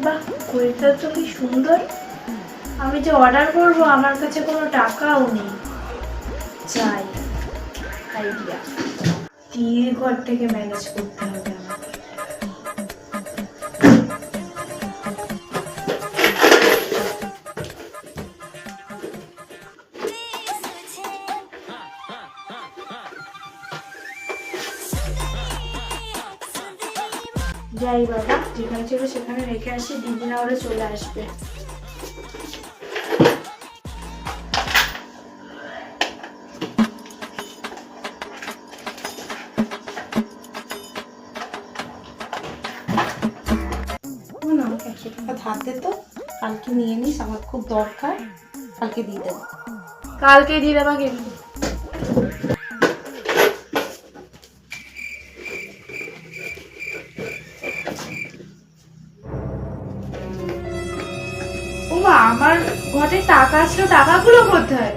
বাহ, ঘড়িটা তো কি সুন্দর। আমি যে অর্ডার করবো আমার কাছে কোনো টাকাও নেই। চাই আইডিয়া, দিয়ে ঘর থেকে ম্যানেজ করতে হবে আমাকে। যাই বাবা, যেখানে ছিল সেখানে রেখে আসি, দিদি না ওরা চলে আসবে। আমাকে 100 টাকা ধার দে তো, কালকে নিয়ে নিস, আমার খুব দরকার, কালকে দিয়ে দেবো। কালকে দিয়ে দেবা কিন্তু। ওমা, আমার ঘরে টাকা ছিল, টাকাগুলো কোথায়?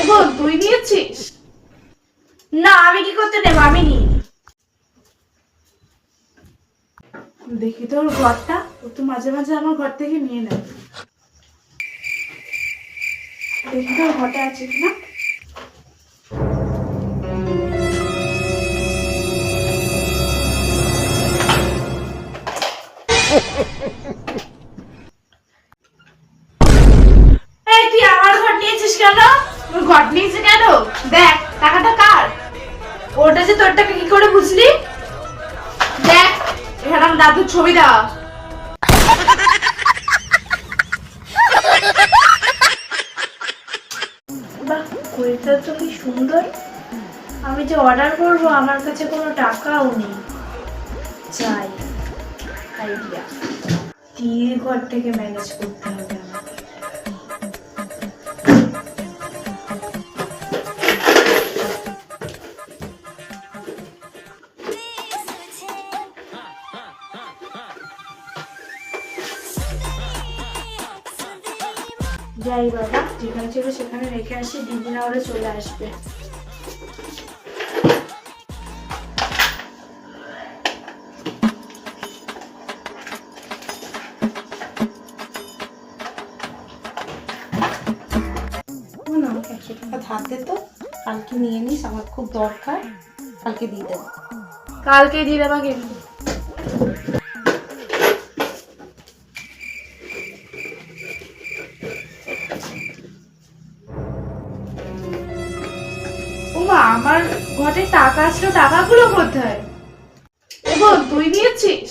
বোন, তুই নিয়েছিস? না, আমি কি করতে নেবো, আমি নিই। দেখি তোর ঘরটা, ও তো মাঝে মাঝে আমার ঘর থেকে নিয়ে নেয়। দেখি তোর ঘরটা আছে কিনা। এই, তুই আমার ঘর নিয়েছিস কেন? তুই ঘর নিয়েছিস কেন? দেখ, টাকাটা কার? ওটা যে তোর টাকা কি করে বুঝলি? দেখ, এখানে আমার দাদুর ছবি দেওয়া। বাহ, ঘড়িটা তো কি সুন্দর। আমি যে অর্ডার করবো আমার কাছে কোনো টাকাও নেই। চাই আইডিয়া, দিয়ে ঘর থেকে ম্যানেজ করতে হবে আমাকে। যাই বাবা, যেখানে ছিল সেখানে রেখে আসি, দিদি না ওরা চলে আসবে। আমাকে 100 টাকা ধার দে তো, কালকে নিয়ে নিস, আমার খুব দরকার, কালকে দিয়ে দেবো। কালকে দিয়ে দেবা কিন্তু। ওমা, আমার ঘরে টাকা ছিল, টাকাগুলো কোথায়? বোন, তুই নিয়েছিস?